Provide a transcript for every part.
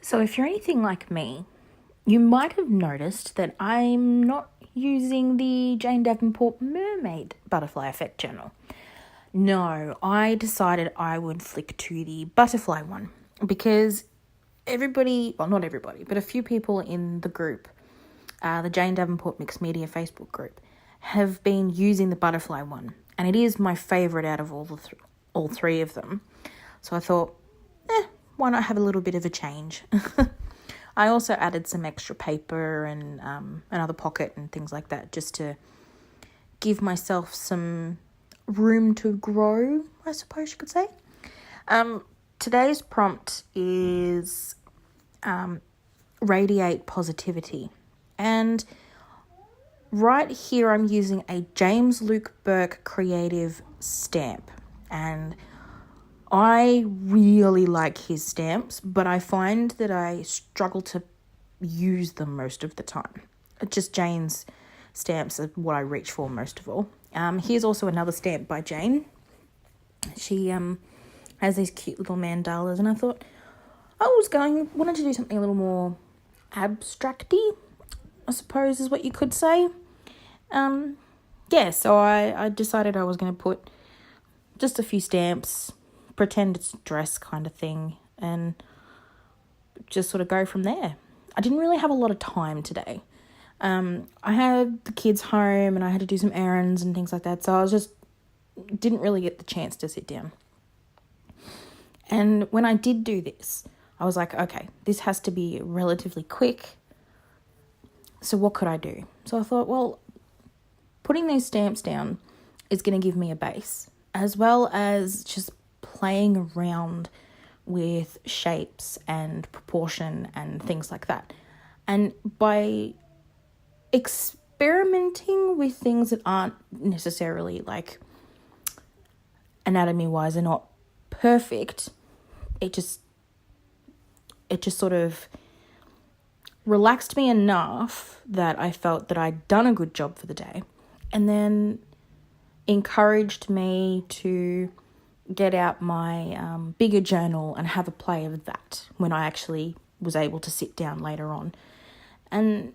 So if you're anything like me, you might have noticed that I'm not using the Jane Davenport Mermaid Butterfly Effect Journal. No, I decided I would flick to the butterfly one because everybody, well, not everybody, but a few people in the group, the Jane Davenport Mixed Media Facebook group, have been using the butterfly one, and it is my favourite out of all three of them. So I thought, why not have a little bit of a change? I also added some extra paper and another pocket and things like that, just to give myself some room to grow, I suppose you could say. Today's prompt is Radiate Positivity. And right here I'm using a James Luke Burke creative stamp. And I really like his stamps, but I find that I struggle to use them most of the time. Just Jane's stamps are what I reach for most of all. Here's also another stamp by Jane. She has these cute little mandalas, and I thought wanted to do something a little more abstracty, I suppose is what you could say. So I decided I was going to put just a few stamps, pretend it's a dress kind of thing, and just sort of go from there. I didn't really have a lot of time today. I had the kids home and I had to do some errands and things like that, so I didn't really get the chance to sit down. And when I did do this, I was like, okay, this has to be relatively quick. So what could I do? So I thought, well, putting these stamps down is going to give me a base, as well as just playing around with shapes and proportion and things like that. And by experimenting with things that aren't necessarily like anatomy-wise are not perfect, it just sort of relaxed me enough that I felt that I'd done a good job for the day, and then encouraged me to get out my bigger journal and have a play of that when I actually was able to sit down later on. And,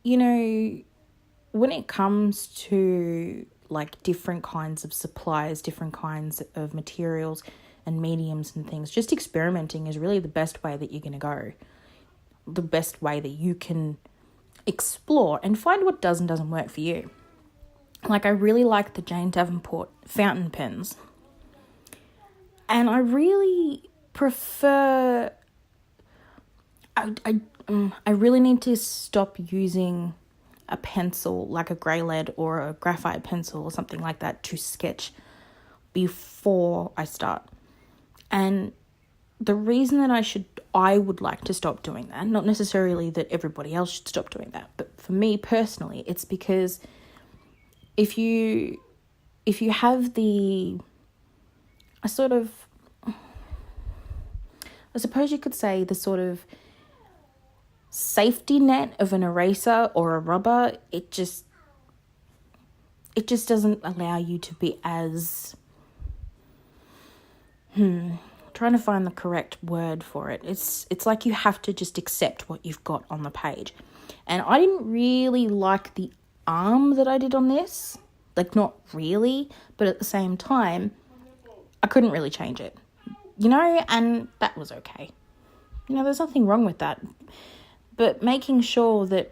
when it comes to like different kinds of supplies, different kinds of materials and mediums and things, just experimenting is really the best way that you're going to go. The best way that you can explore and find what does and doesn't work for you. Like, I really like the Jane Davenport fountain pens. And I really prefer... I really need to stop using a pencil, like a grey lead or a graphite pencil or something like that, to sketch before I start. And the reason that I would like to stop doing that, not necessarily that everybody else should stop doing that, but for me personally, it's because if you have I suppose you could say the sort of safety net of an eraser or a rubber, it just doesn't allow you to be as trying to find the correct word for it. It's like you have to just accept what you've got on the page. And I didn't really like the arm that I did on this. Like, not really, but at the same time, I couldn't really change it. And that was okay. There's nothing wrong with that. But making sure that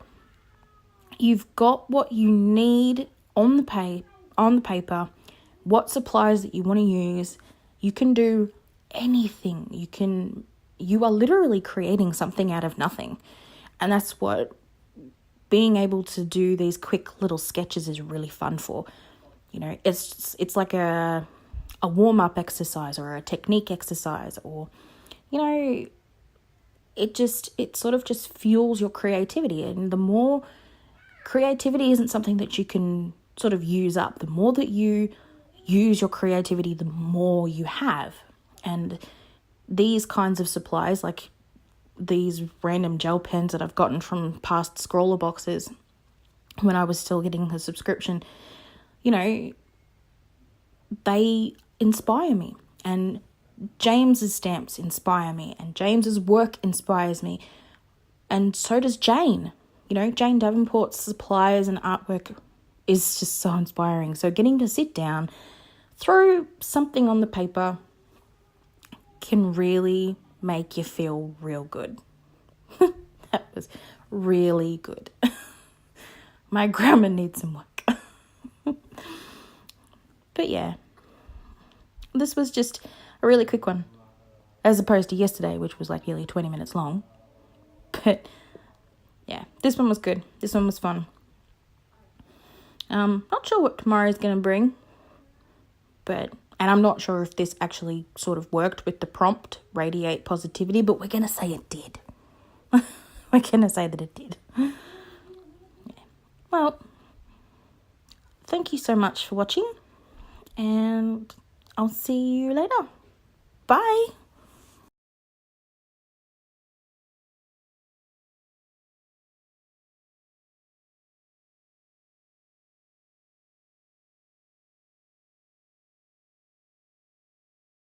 you've got what you need on the paper, what supplies that you want to use. You can do anything. You are literally creating something out of nothing. And that's what being able to do these quick little sketches is really fun for. It's like a warm-up exercise or a technique exercise, or it sort of just fuels your creativity. And the more creativity isn't something that you can sort of use up, the more that you use your creativity, the more you have. And these kinds of supplies, like these random gel pens that I've gotten from past scroller boxes when I was still getting a subscription, they inspire me. And James's stamps inspire me, and James's work inspires me, and so does Jane. You know, Jane Davenport's supplies and artwork is just so inspiring. So getting to sit down, throw something on the paper can really make you feel real good. That was really good. My grammar needs some work. But yeah, this was just a really quick one, as opposed to yesterday, which was like nearly 20 minutes long. But yeah, this one was good. This one was fun. Not sure what tomorrow's going to bring, and I'm not sure if this actually sort of worked with the prompt, radiate positivity, but we're going to say it did. We're going to say that it did. Yeah. Well, thank you so much for watching, and I'll see you later. Bye.